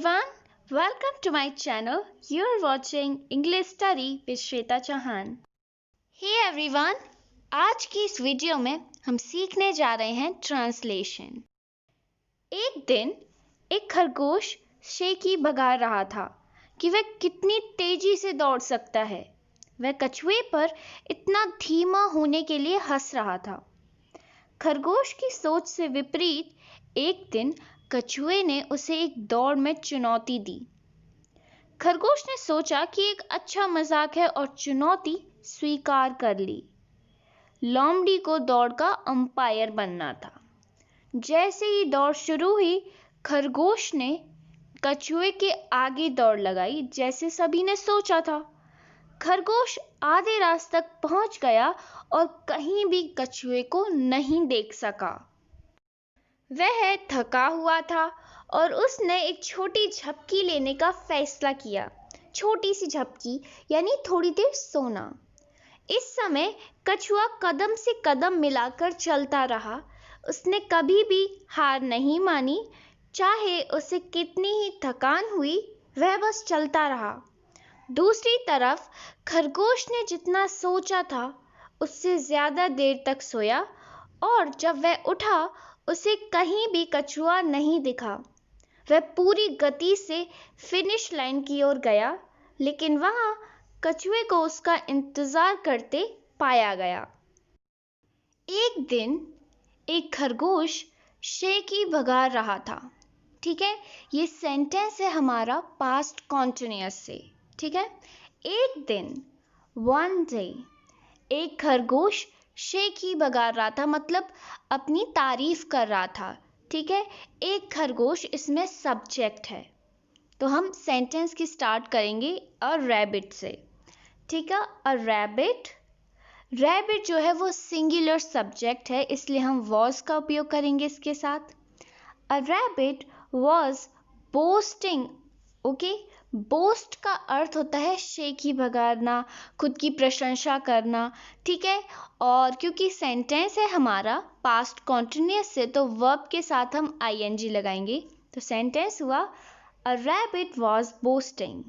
everyone, welcome to my channel. You're watching English Study with Shweta Chauhan. Hey everyone, आज की इस video में हम सीखने जा रहे हैं ट्रांसलेशन। एक दिन एक खरगोश शेकी भगा रहा था कि वह कितनी तेजी से दौड़ सकता है। वह कछुए पर इतना धीमा होने के लिए हंस रहा था। खरगोश की सोच से विपरीत एक दिन कछुए ने उसे एक दौड़ में चुनौती दी। खरगोश ने सोचा कि एक अच्छा मजाक है और चुनौती स्वीकार कर ली। लोमड़ी को दौड़ का अंपायर बनना था। जैसे ही दौड़ शुरू हुई, खरगोश ने कछुए के आगे दौड़ लगाई, जैसे सभी ने सोचा था। खरगोश आधे रास्ते तक पहुंच गया और कहीं भी कछुए को नहीं देख सका। वह थका हुआ था और उसने एक छोटी झपकी लेने का फैसला किया। छोटी सी झपकी यानी थोड़ी देर सोना। इस समय कछुआ कदम से कदम मिलाकर चलता रहा। उसने कभी भी हार नहीं मानी। चाहे उसे कितनी ही थकान हुई, वह बस चलता रहा। दूसरी तरफ खरगोश ने जितना सोचा था उससे ज्यादा देर तक सोया और जब वह उठा उसे कहीं भी कछुआ नहीं दिखा। वह पूरी गति से फिनिश लाइन की ओर गया, लेकिन वहां कछुए को उसका इंतजार करते पाया गया। एक दिन एक खरगोश शेकी भगा रहा था। ठीक है, ये सेंटेंस है हमारा पास्ट कॉन्टिन्यूअस से। ठीक है, एक दिन, वन डे, एक खरगोश शेकी भगा रहा था, मतलब अपनी तारीफ कर रहा था। ठीक है, एक खरगोश इसमें सब्जेक्ट है, तो हम सेंटेंस की स्टार्ट करेंगे अ रैबिट से। ठीक है, अ रैबिट, रैबिट जो है वो सिंगुलर सब्जेक्ट है, इसलिए हम वॉज का उपयोग करेंगे इसके साथ। A rabbit was boasting. Okay, boast का अर्थ होता है शेखी भगाना, खुद की प्रशंसा करना। ठीक है, और क्योंकि सेंटेंस है हमारा पास्ट कॉन्टिन्यूअस से, तो वर्ब के साथ हम आईएनजी लगाएंगे। तो सेंटेंस हुआ अ रैबिट वॉज बोस्टिंग,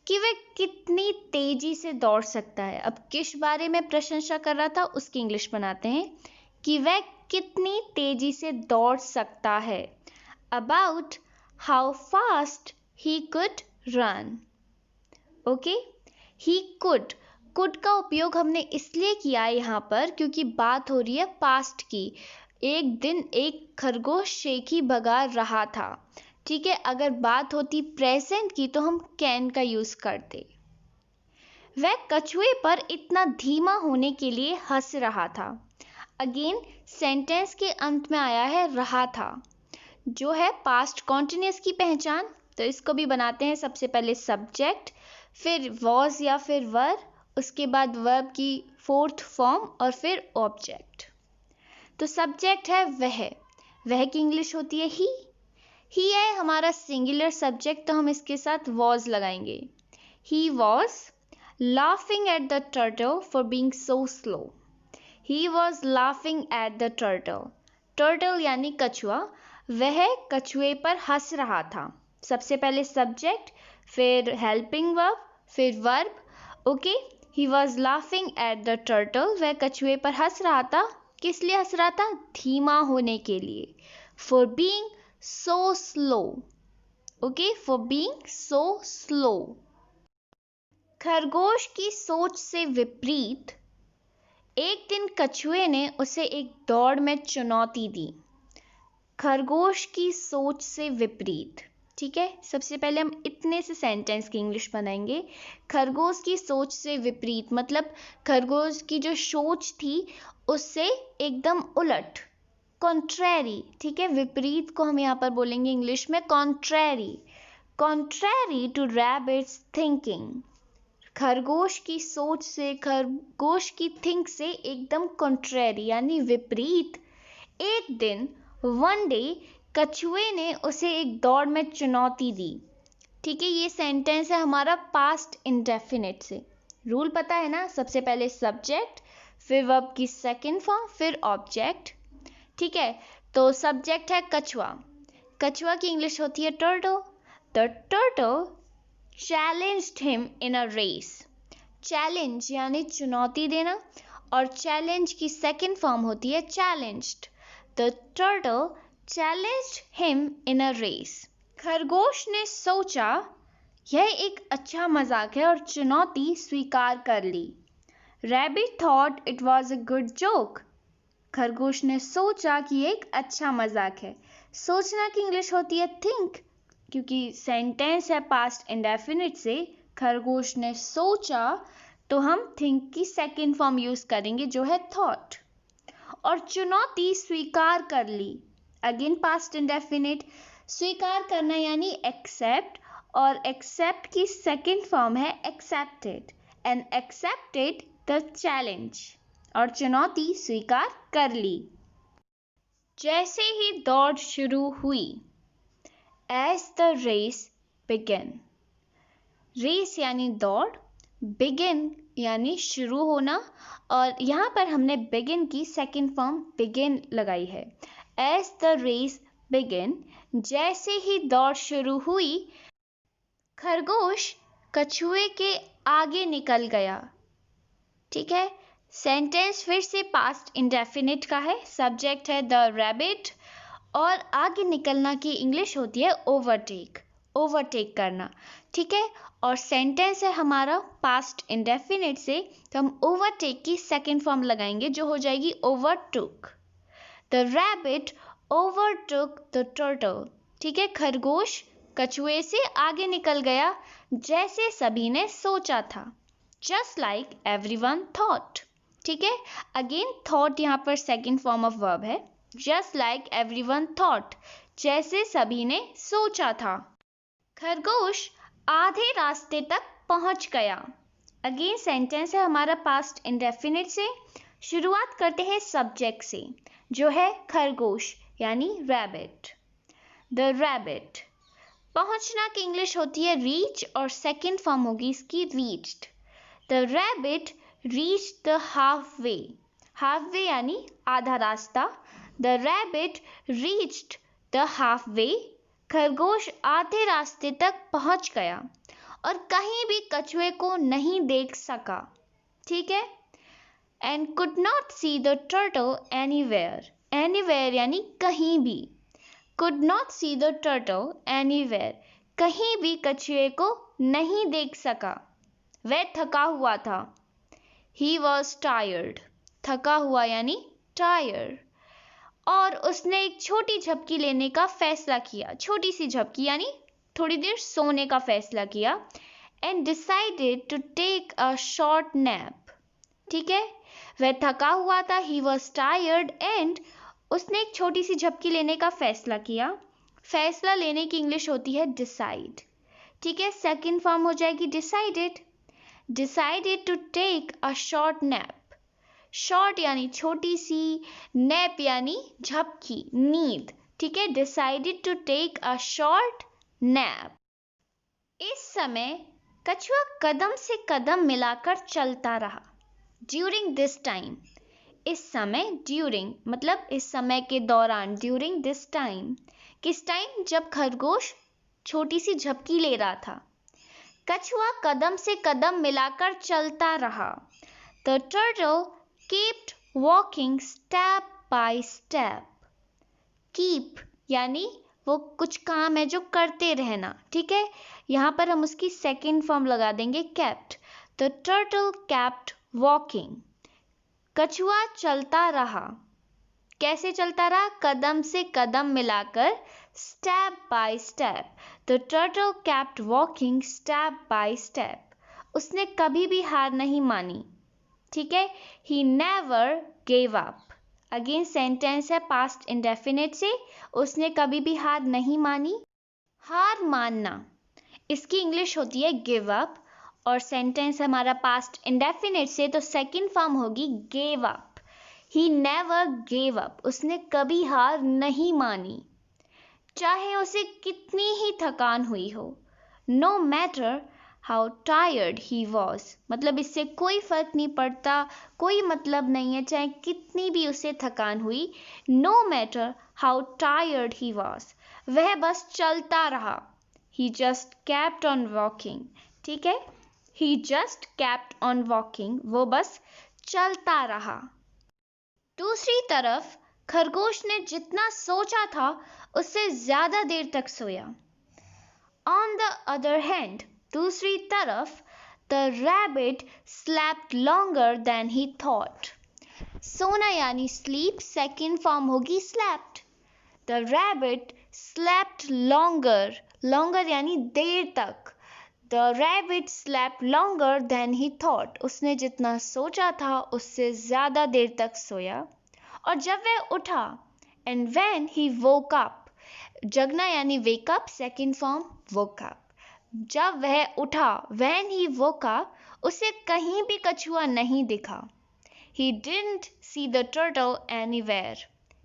कि वह कितनी तेजी से दौड़ सकता है। अब किस बारे में प्रशंसा कर रहा था उसकी इंग्लिश बनाते हैं कि वह कितनी तेजी से दौड़ सकता है। About how fast he could run. Okay, he could का उपयोग हमने इसलिए किया यहाँ पर क्योंकि बात हो रही है पास्ट की। एक दिन एक खरगोश शेखी भगा रहा था। ठीक है, अगर बात होती प्रेजेंट की तो हम कैन का यूज करते। वह कछुए पर इतना धीमा होने के लिए हंस रहा था। अगेन सेंटेंस के अंत में आया है रहा था, जो है पास्ट कॉन्टिन्यूअस की पहचान। तो इसको भी बनाते हैं, सबसे पहले सब्जेक्ट, फिर वॉज या फिर वर, उसके बाद वर्ब की फोर्थ फॉर्म और फिर ऑब्जेक्ट। तो सब्जेक्ट है वह की इंग्लिश होती है ही है हमारा सिंगुलर सब्जेक्ट, तो हम इसके साथ वॉज लगाएंगे। He was laughing at the turtle for being so slow. He was laughing at the turtle यानी कछुआ, वह कछुए पर हंस रहा था। सबसे पहले सब्जेक्ट, फिर हेल्पिंग वर्ब, फिर verb. Okay, he was laughing at the turtle, वह कछुए पर हंस रहा था। किस लिए हंस रहा था? धीमा होने के लिए। For being so slow. Okay, for being so slow. खरगोश की सोच से विपरीत एक दिन कछुए ने उसे एक दौड़ में चुनौती दी। खरगोश की सोच से विपरीत। ठीक है, सबसे पहले हम इतने से सेंटेंस की इंग्लिश बनाएंगे। खरगोश की सोच से विपरीत मतलब खरगोश की जो सोच थी उससे एकदम उलट, कॉन्ट्रैरी। ठीक है, विपरीत को हम यहाँ पर बोलेंगे इंग्लिश में कॉन्ट्रैरी। कॉन्ट्रैरी टू रैबिट्स थिंकिंग। खरगोश की सोच से, खरगोश की थिंक से एकदम कॉन्ट्रैरी यानी विपरीत। एक दिन, वन डे, कछुए ने उसे एक दौड़ में चुनौती दी। ठीक है, ये सेंटेंस है हमारा पास्ट इंडेफिनिट से। रूल पता है ना, सबसे पहले सब्जेक्ट, फिर वर्ब की सेकंड फॉर्म, फिर ऑब्जेक्ट। ठीक है, तो सब्जेक्ट है कछुआ, कछुआ की इंग्लिश होती है turtle. The turtle challenged him in a race. Challenge यानी चुनौती देना, और चैलेंज की सेकंड फॉर्म होती है challenged. The turtle challenged him in a race. खरगोश ने सोचा यह एक अच्छा मजाक है और चुनौती स्वीकार कर ली। Rabbit thought it was a good joke. खरगोश ने सोचा कि एक अच्छा मजाक है। सोचना की इंग्लिश होती है थिंक, क्योंकि सेंटेंस है पास्ट इंडेफिनिट से। खरगोश ने सोचा तो हम थिंक की सेकंड फॉर्म यूज करेंगे जो है थॉट। और चुनौती स्वीकार कर ली, अगेन पास्ट इंडेफिनिट। स्वीकार करना यानी एक्सेप्ट, और एक्सेप्ट की सेकंड फॉर्म है accepted, and accepted the challenge. और चुनौती स्वीकार कर ली। जैसे ही दौड़ शुरू हुई, as the race began. Race यानी दौड़, बिगिन यानी शुरू होना, और यहाँ पर हमने बिगिन की सेकंड फॉर्म बिगिन लगाई है। एज द रेस बिगिन, जैसे ही दौड़ शुरू हुई, खरगोश कछुए के आगे निकल गया। ठीक है, सेंटेंस फिर से पास्ट इंडेफिनिट का है, सब्जेक्ट है द रैबिट, और आगे निकलना की इंग्लिश होती है ओवरटेक, ओवरटेक करना। ठीक है, और सेंटेंस है हमारा पास्ट इंडेफिनिट से, तो हम ओवरटेक की सेकंड फॉर्म लगाएंगे जो हो जाएगी overtook. The rabbit overtook the turtle. ठीक है, खरगोश कछुए से आगे निकल गया जैसे सभी ने सोचा था। Just like everyone thought. ठीक है, अगेन थॉट यहाँ पर सेकंड फॉर्म ऑफ वर्ब है। जस्ट लाइक एवरीवन थॉट, जैसे सभी ने सोचा था। खरगोश आधे रास्ते तक पहुंच गया। अगेन सेंटेंस है हमारा पास्ट इंडेफिनिट से। शुरुआत करते हैं सब्जेक्ट से जो है खरगोश यानी रैबिट। The rabbit. पहुंचना की इंग्लिश होती है रीच, और सेकंड फॉर्म होगी इसकी reached. The rabbit reached the half way. Half way यानी आधा रास्ता। The rabbit reached the half way. खरगोश आधे रास्ते तक पहुंच गया और कहीं भी कछुए को नहीं देख सका। ठीक है, and could not see the turtle anywhere. Anywhere यानी कहीं भी। Could not see the turtle anywhere, कहीं भी कछुए को नहीं देख सका, वह थका हुआ था। He was tired. थका हुआ यानी टायर्ड। और उसने एक छोटी झपकी लेने का फैसला किया। छोटी सी झपकी यानी थोड़ी देर सोने का फैसला किया। And decided to take a short nap. ठीक है, वह थका हुआ था, ही वॉज टायर्ड, एंड उसने एक छोटी सी झपकी लेने का फैसला किया। फैसला लेने की इंग्लिश होती है डिसाइड। ठीक है, सेकंड फॉर्म हो जाएगी decided. Decided to take a short nap. Short यानी छोटी सी, नैप यानी झपकी, नींद। ठीक है, decided to take a short nap. इस समय कछुआ कदम से कदम मिलाकर चलता रहा। During this time. इस समय, ड्यूरिंग मतलब इस समय के दौरान। ड्यूरिंग दिस टाइम, किस टाइम? जब खरगोश छोटी सी झपकी ले रहा था। कछुआ कदम से कदम मिलाकर चलता रहा। The turtle kept walking step by step. Keep यानी वो कुछ काम है जो करते रहना। ठीक है, यहाँ पर हम उसकी सेकंड फॉर्म लगा देंगे kept. The turtle kept walking. कछुआ चलता रहा। कैसे चलता रहा? कदम से कदम मिलाकर, step by step. The turtle kept walking step by step. उसने कभी भी हार नहीं मानी। ठीक है, he never gave up. Again sentence है पास्ट इंडेफिनिट से। उसने कभी भी हार नहीं मानी। हार मानना, इसकी इंग्लिश होती है गिव अप, और सेंटेंस हमारा पास्ट इंडेफिनिट से, तो सेकंड फॉर्म होगी gave up. he never gave up. उसने कभी हार नहीं मानी, चाहे उसे कितनी ही थकान हुई हो। no matter how tired he was. मतलब इससे कोई फर्क नहीं पड़ता, कोई मतलब नहीं है, चाहे कितनी भी उसे थकान हुई। No matter how tired he was. वह बस चलता रहा। He just kept on walking. ठीक है, he just kept on walking, वो बस चलता रहा। दूसरी तरफ खरगोश ने जितना सोचा था उससे ज्यादा देर तक सोया। On the other hand, दूसरी तरफ the rabbit slept longer than he thought. सोना यानी sleep, second form होगी slept. The rabbit slept longer. Longer यानी देर तक. The rabbit slept longer than he thought. उसने जितना सोचा था उससे ज्यादा देर तक सोया। और जब वह उठा, and when he woke up, जगना यानी wake up, second form woke up. जब वह उठा, when he woke up, उसे कहीं भी कछुआ नहीं दिखा। He didn't see the turtle anywhere.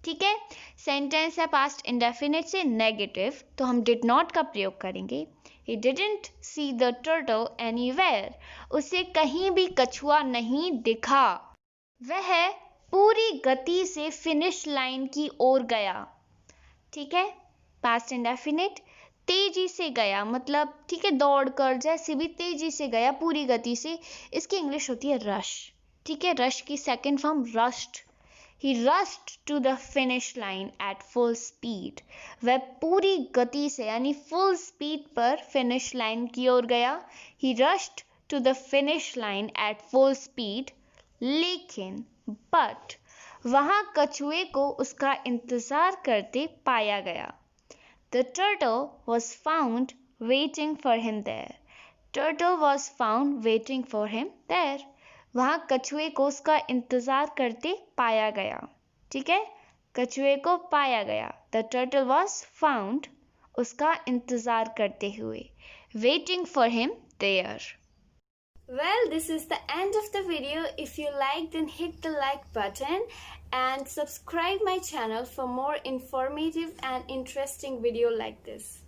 ठीक है, सेंटेंस है पास्ट इंडेफिनिट से नेगेटिव, तो हम did not का प्रयोग करेंगे। He didn't see the turtle anywhere. उसे कहीं भी कछुआ नहीं दिखा। वह पूरी गति से फिनिश लाइन की ओर गया। ठीक है, पास्ट इंडेफिनिट, तेजी से गया मतलब ठीक है दौड़कर, जैसे भी तेजी से गया, पूरी गति से। इसकी इंग्लिश होती है रश। ठीक है, रश की second form rushed. He rushed to the finish line at full speed. वह पूरी गति से यानी फुल स्पीड पर फिनिश लाइन की ओर गया। He rushed to the finish line at full speed. लेकिन but वहां कछुए को उसका इंतजार करते पाया गया। The turtle was found waiting for him there. Turtle was found waiting for him there. वहां कछुए को उसका इंतजार करते पाया गया। ठीक है, कछुए को पाया गया। The turtle was found, उसका इंतजार करते हुए, waiting for him there. Well, this is the end of the video. If you liked, then hit the like button and subscribe my channel for more informative and interesting video like this.